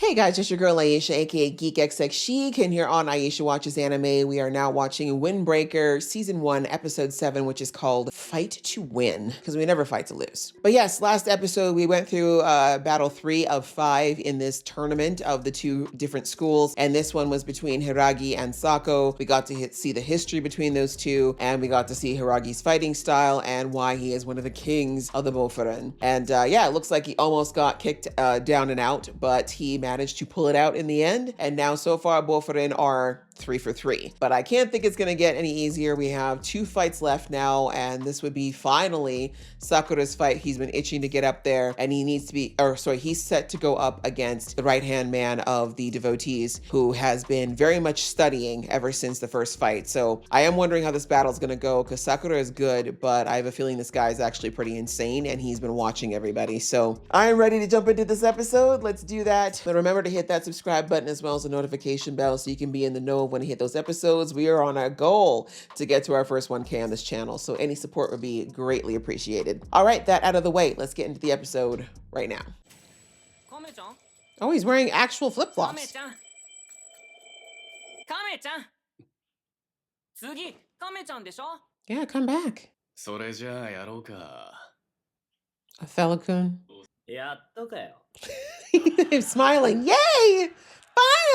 Hey guys, it's your girl Aisha, aka Geek XX Chic, and here on Aisha Watches Anime, we are now watching Windbreaker Season 1, Episode 7, which is called Fight to Win, because we never fight to lose. But yes, last episode we went through Battle 3 of 5 in this tournament of the two different schools, and this one was between Hiragi and Sako. We got to see the history between those two, and we got to see Hiragi's fighting style and why he is one of the kings of the Boferen. And yeah, it looks like he almost got kicked down and out, but he managed to pull it out in the end. And now so far, Boferen are 3 for 3. But I can't think it's going to get any easier. We have 2 fights left now, and this would be finally Sakura's fight. He's been itching to get up there, and he needs to be, or sorry, he's set to go up against the right-hand man of the devotees, who has been very much studying ever since the first fight. So I am wondering how this battle is going to go, because Sakura is good, but I have a feeling this guy is actually pretty insane, and he's been watching everybody. So I am ready to jump into this episode. Let's do that. But remember to hit that subscribe button as well as the notification bell so you can be in the know when I hit those episodes. We are on a goal to get to our first 1K on this channel, so any support would be greatly appreciated. All right, that out of the way, let's get into the episode right now. Oh, he's wearing actual flip-flops. Yeah, come back. Othello-kun. He's smiling. Yay!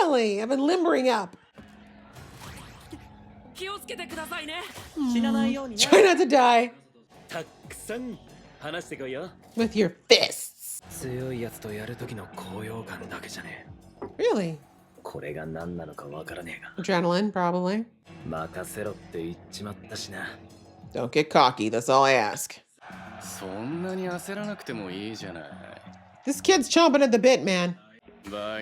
Finally! I've been limbering up. Try not to die. With your fists. Really? Adrenaline, probably. Don't get cocky, that's all I ask. This kid's chomping at the bit, man. Well,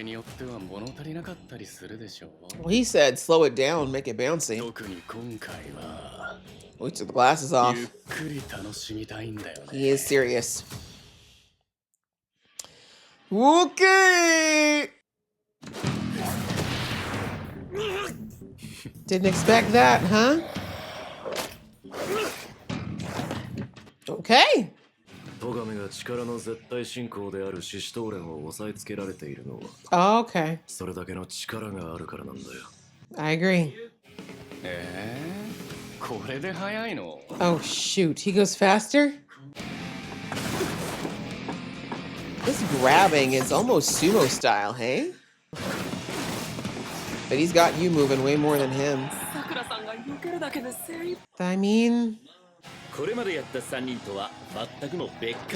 he said slow it down, make it bouncy. Oh, he took the glasses off. He is serious. Okay. Didn't expect that, huh? Okay. Okay. I agree. Oh shoot, he goes faster? This grabbing is almost sumo style, hey? But he's got you moving way more than him. I mean...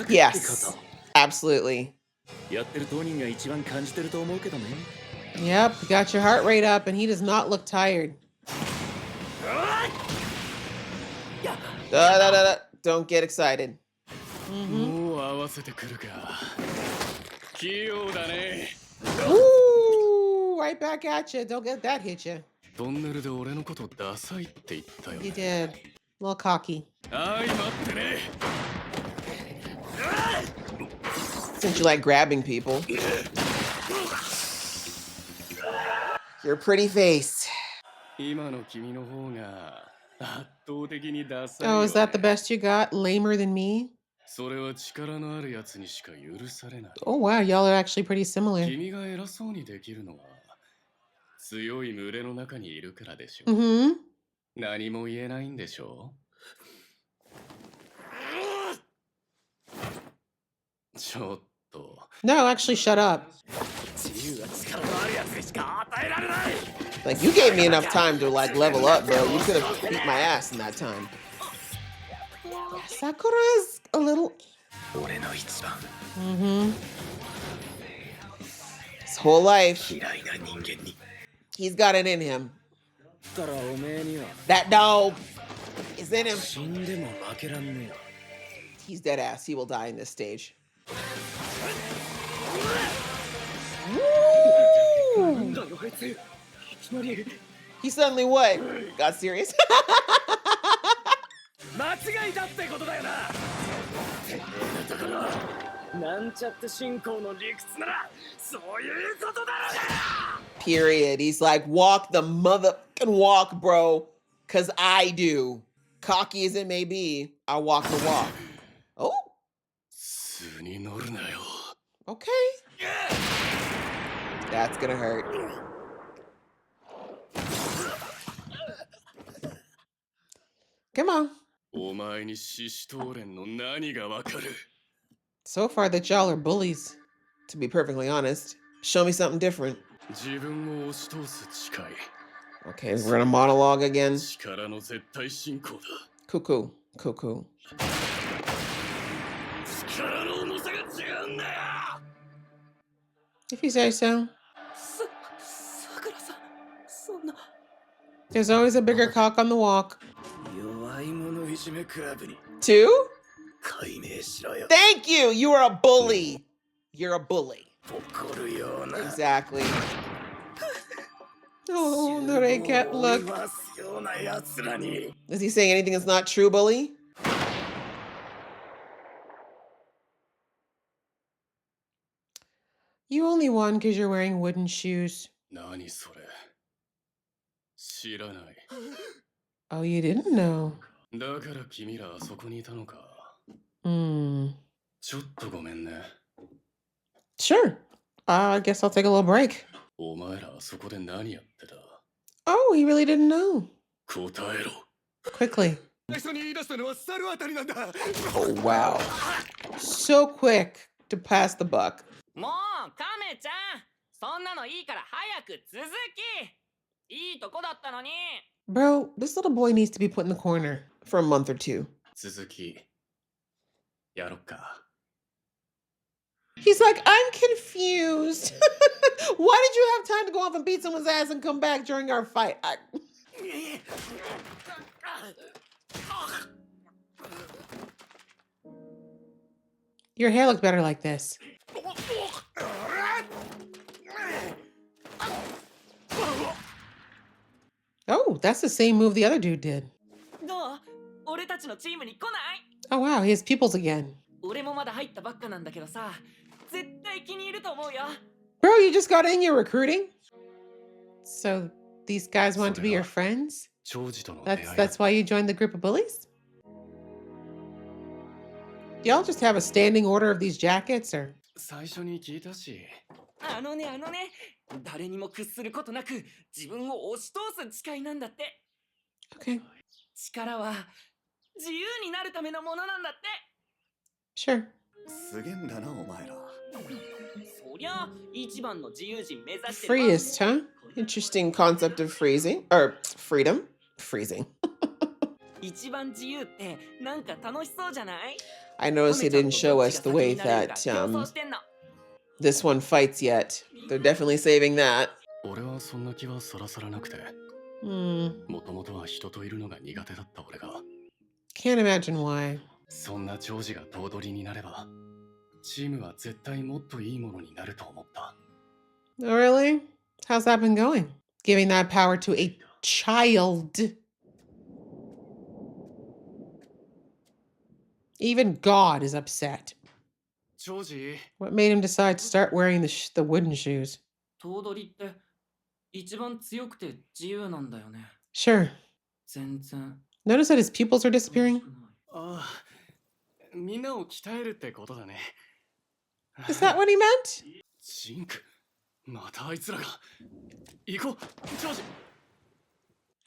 Yes, absolutely. Yep, you got your heart rate up and he does not look tired. Don't get excited. Ooh, right back at you. Don't get that hit you. You did. A little cocky. Since you like grabbing people. Your pretty face. Oh, is that the best you got? Lamer than me? Oh wow, y'all are actually pretty similar. No, actually shut up. Like, you gave me enough time to like level up, bro. You could have beat my ass in that time. Sakura is a little... His whole life, he's got it in him. That dog is in him. He's dead ass. He will die in this stage. Woo! He suddenly what? Got serious? Period. He's like, walk the motherfucking walk, bro. Cause I do. Cocky as it may be, I walk the walk. Oh. Okay. That's gonna hurt. Come on. お前にシシトウレンの何がわかる So far that y'all are bullies, to be perfectly honest. Show me something different. 自分を押し通す誓い Okay, we're gonna monologue again. 力の絶対信仰だ Cuckoo. Cuckoo. 力の重さが違うんだよ If you say so. さくらさん、そんな There's always a bigger cock on the walk. 弱い者いじめクラブに Two? 解明しろよ。 Thank you! You are a bully. You're a bully. 怒るような Exactly. Oh, Norekat, を look. 言わすような奴らに Is he saying anything that's not true, bully? You only won because you're wearing wooden shoes. 何それ知らない Oh, you didn't know. だから君らあそこにいたのか Hmm. ちょっとごめんね Sure. I guess I'll take a little break. お前らあそこで何やってた Oh, he really didn't know. 答えろ Quickly. 最初に言い出したのは猿あたりなんだ Oh, wow. So quick to pass the buck. もうカメちゃんそんなのいいから早く続きいいとこだったのに Bro, this little boy needs to be put in the corner for a month or two. 続きやろっか He's like, I'm confused. Why did you have time to go off and beat someone's ass and come back during our fight? Your hair looked better like this. Oh, that's the same move the other dude did. どう俺たちのチームに来ない Oh, wow, he has pupils again. 俺もまだ入ったばっかなんだけどさ絶対気に入ると思うよ Bro, you just got in, you're recruiting? So these guys want to be your friends? 長寿との出会い That's why you joined the group of bullies? Y'all just have a standing order of these jackets, or 最初に聞いたしあのね誰にも屈することなく自分を押し通す誓いなんだって okay, 力は自由になるためのものなんだって sure. すげえんだなお前らそりゃ一番の自由人目指して Freest, huh? Interesting concept of freezing or freedom. Freezing. 一番自由ってなんか楽しそうじゃない I noticed they didn't show us the way that this one fights yet. They're definitely saving that. 俺はそんな気はさらさらなくて Hmm. もともとは人といるのが苦手だった俺が Can't imagine why. そんな長寿が頭取になればチームは絶対もっといいものになると思った Oh, really? How's that been going? Giving that power to a child. Even God is upset. 長寿 What made him decide to start wearing the wooden shoes? 頭取って一番強くて自由なんだよね Sure. 全然 Notice that his pupils are disappearing? ああみんなを鍛えるってことだね Is that what he meant? ジンクまたあいつらが行こう長寿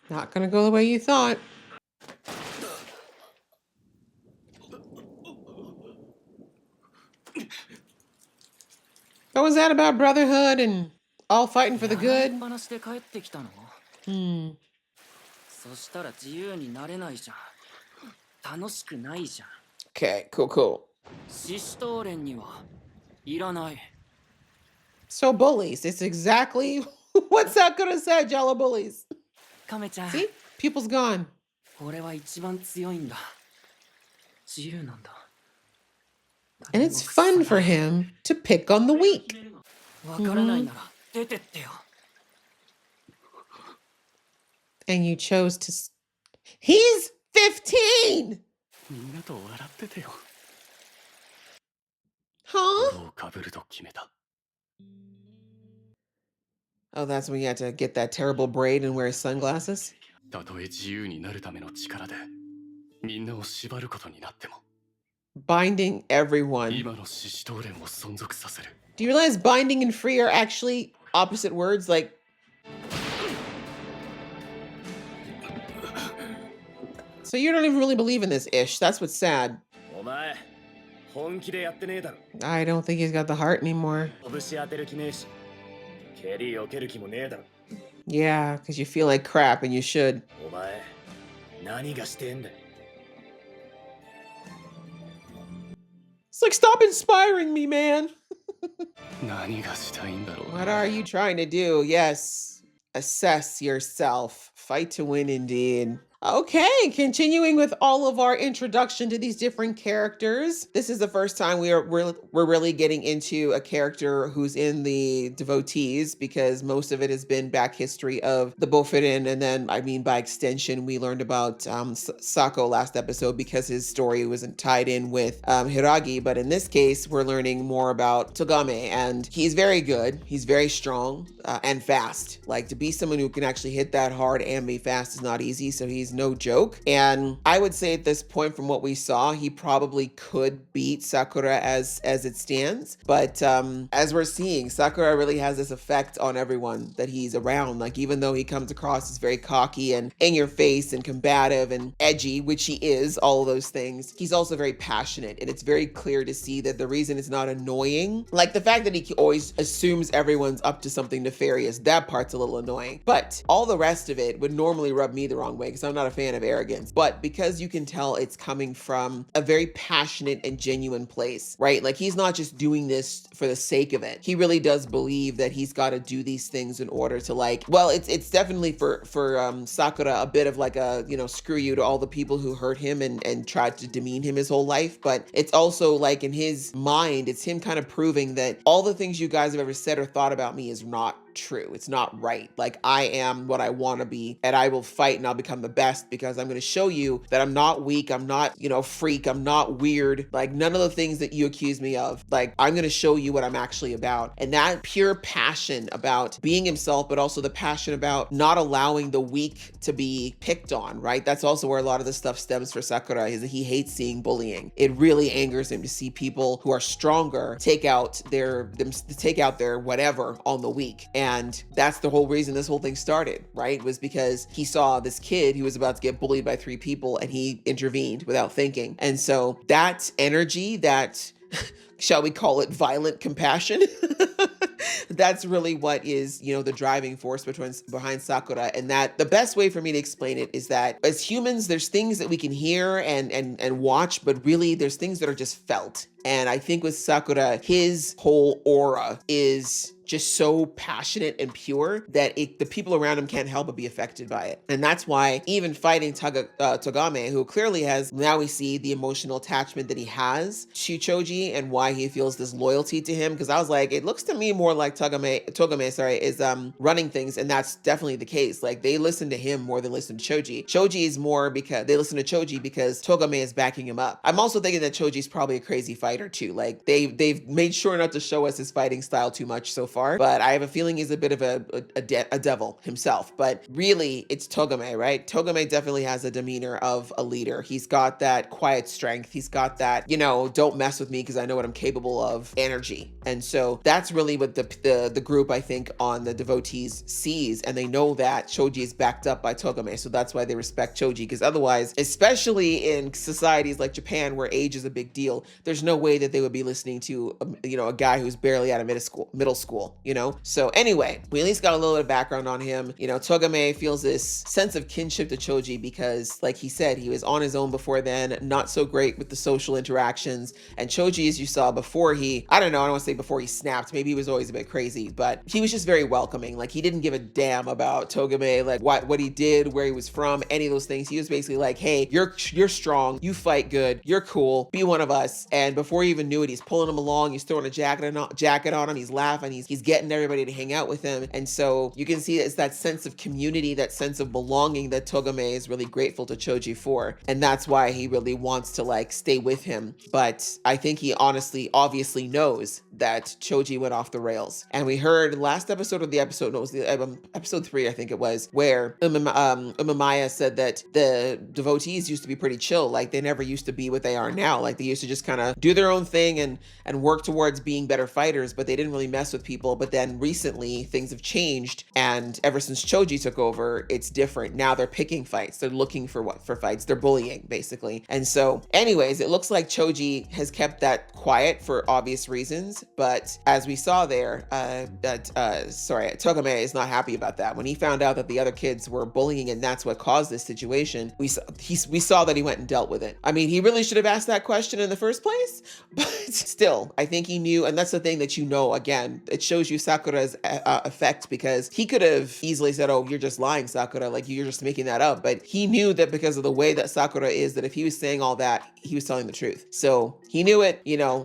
Not gonna go the way you thought. What was that about brotherhood and all fighting for the 習い good? っぱなしで帰ってきたの Hmm. そしたら自由になれないじゃん楽しくないじゃん Okay, cool. シシトウレンにはいらない So bullies. It's exactly what Sakura said, y'all are bullies. カメちゃん See? Pupils gone. 俺は一番強いんだ自由なんだ And it's fun for him to pick on the weak. わからないなら出てってよ And you chose to. He's 15! みんなと笑っててよ Huh? 泥をかぶると決めた Oh, that's when you had to get that terrible braid and wear sunglasses? たとえ自由になるための力でみんなを縛ることになっても Binding everyone. 今のシシトウレンを存続させる Do you realize binding and free are actually opposite words? Like, so you don't even really believe in this Ish. That's what's sad. お前本気でやってねえだろ I don't think he's got the heart anymore. 拳当てる気ねえし蹴り避ける気もねえだろ Yeah, because you feel like crap and you should. お前何がしてんだ It's like, stop inspiring me, man. 何がしたいんだろう What are you trying to do? Yes, assess yourself. Fight to win, indeed. Okay, continuing with all of our introduction to these different characters. This is the first time we're really getting into a character who's in the devotees, because most of it has been back history of the Bofidin, and then, I mean, by extension, we learned about Sako last episode because his story wasn't tied in with Hiragi. But in this case, we're learning more about Togame, and he's very good. He's very strong and fast. Like, to be someone who can actually hit that hard and be fast is not easy. So he's no joke. And I would say at this point, from what we saw, he probably could beat Sakura as it stands. But as we're seeing, Sakura really has this effect on everyone that he's around. Like, even though he comes across as very cocky and in your face and combative and edgy, which he is, all of those things, he's also very passionate. And it's very clear to see that the reason it's not annoying, like the fact that he always assumes everyone's up to something nefarious, that part's a little annoying. But all the rest of it would normally rub me the wrong way because I'm not a fan of arrogance. But because you can tell it's coming from a very passionate and genuine place, right? Like, he's not just doing this for the sake of it. He really does believe that he's got to do these things in order to, like, well, it's definitely for Sakura a bit of like a, you know, screw you to all the people who hurt him and tried to demean him his whole life. But it's also like, in his mind, it's him kind of proving that all the things you guys have ever said or thought about me is not true. It's not right. Like, I am what I want to be, and I will fight and I'll become the best, because I'm going to show you that I'm not weak. I'm not, you know, freak. I'm not weird. Like, none of the things that you accuse me of. Like, I'm going to show you what I'm actually about. And that pure passion about being himself, but also the passion about not allowing the weak to be picked on, right? That's also where a lot of this stuff stems for Sakura, is that he hates seeing bullying. It really angers him to see people who are stronger take out their whatever on the weak. And that's the whole reason this whole thing started, right? Was because he saw this kid who was about to get bullied by 3 people and he intervened without thinking. And so that energy, that, shall we call it violent compassion? That's really what is, you know, the driving force behind Sakura. And that the best way for me to explain it is that as humans, there's things that we can hear and watch, but really there's things that are just felt. And I think with Sakura, his whole aura is just so passionate and pure that the people around him can't help but be affected by it. And that's why even fighting Togame, who clearly has, now we see the emotional attachment that he has to Choji and why he feels this loyalty to him. Because I was like, it looks to me more like Togame is running things, and that's definitely the case. Like, they listen to him more than listen to Choji. Choji is more because they listen to Choji because Togame is backing him up. I'm also thinking that Choji's probably a crazy fighter too. Like, they've made sure not to show us his fighting style too much so far, but I have a feeling he's a bit of a devil himself. But really, it's Togame, right? Togame definitely has a demeanor of a leader. He's got that quiet strength. He's got that, you know, don't mess with me because I know what I'm capable of energy. And so that's really what the group, I think, on the devotees sees, and they know that Choji is backed up by Togame. So that's why they respect Choji, because otherwise, especially in societies like Japan where age is a big deal, there's no way that they would be listening to a guy who's barely out of middle school, you know? So anyway, we at least got a little bit of background on him. You know, Togame feels this sense of kinship to Choji because, like he said, he was on his own before then, not so great with the social interactions. And Choji, as you saw before I don't want to say before he snapped, maybe he was always a bit crazy, but he was just very welcoming. Like, he didn't give a damn about Togame, like what he did, where he was from, any of those things. He was basically like, hey, you're strong, you fight good, you're cool, be one of us. And before he even knew it, he's pulling him along, he's throwing a jacket on him, he's laughing, he's getting everybody to hang out with him. And so you can see it's that sense of community, that sense of belonging that Togame is really grateful to Choji for. And that's why he really wants to, like, stay with him. But I think he obviously knows that Choji went off the rails. And we heard last episode of the episode, no, it was the episode 3, I think it was, where Umamaya said that the devotees used to be pretty chill. Like, they never used to be what they are now. Like, they used to just kind of do their own thing and work towards being better fighters, but they didn't really mess with people people, but then recently things have changed, and ever since Choji took over, it's different. Now they're picking fights. They're looking for fights. They're bullying, basically. And so anyways, it looks like Choji has kept that quiet for obvious reasons, but as we saw there, Togame is not happy about that. When he found out that the other kids were bullying and that's what caused this situation, we saw that he went and dealt with it. I mean, he really should have asked that question in the first place, but still, I think he knew, and that's the thing that again, it shows you Sakura's effect, because he could have easily said, oh, you're just lying, Sakura, like you're just making that up, but he knew that because of the way that Sakura is, that if he was saying all that, he was telling the truth. So he knew it,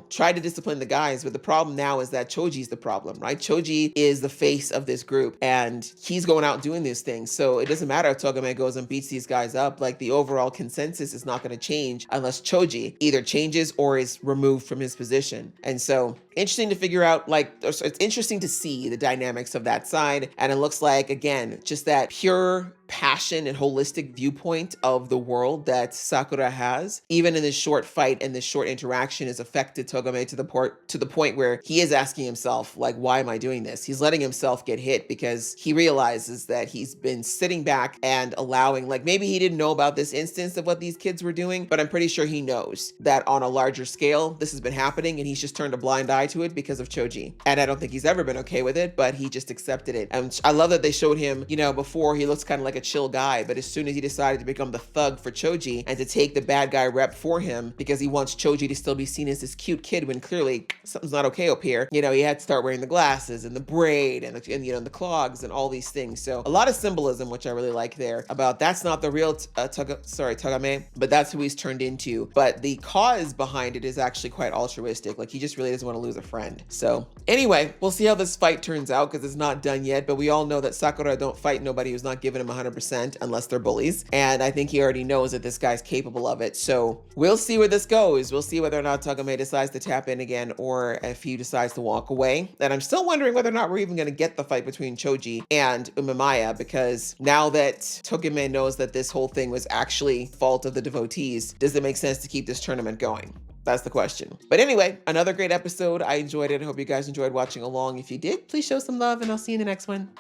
tried to discipline the guys, but the problem now is that Choji's the problem, right? Choji is the face of this group, and he's going out doing these things. So it doesn't matter if Togame goes and beats these guys up, like the overall consensus is not going to change unless Choji either changes or is removed from his position. And so interesting to figure out, it's interesting to see the dynamics of that side. And it looks like, again, just that pure passion and holistic viewpoint of the world that Sakura has, even in this short fight and this short interaction, has affected Togame to the point where he is asking himself, like, why am I doing this? He's letting himself get hit because he realizes that he's been sitting back and allowing, like, maybe he didn't know about this instance of what these kids were doing, but I'm pretty sure he knows that on a larger scale, this has been happening, and he's just turned a blind eye to it because of Choji. And I don't think he's ever been okay with it, but he just accepted it. And I love that they showed him, before he looks kind of like a chill guy, but as soon as he decided to become the thug for Choji and to take the bad guy rep for him because he wants Choji to still be seen as this cute kid when clearly something's not okay up here, he had to start wearing the glasses and the braid and the clogs and all these things. So a lot of symbolism, which I really like there, about that's not the real Togame, but that's who he's turned into. But the cause behind it is actually quite altruistic. Like, he just really doesn't want to lose a friend. So anyway, we'll see how this fight turns out, because it's not done yet, but we all know that Sakura don't fight nobody who's not giving him 100% unless they're bullies. And I think he already knows that this guy's capable of it. So we'll see where this goes. We'll see whether or not Togame decides to tap in again, or if he decides to walk away. And I'm still wondering whether or not we're even going to get the fight between Choji and Umemaya, because now that Togame knows that this whole thing was actually fault of the devotees, does it make sense to keep this tournament going? That's the question. But anyway, another great episode. I enjoyed it. I hope you guys enjoyed watching along. If you did, please show some love, and I'll see you in the next one.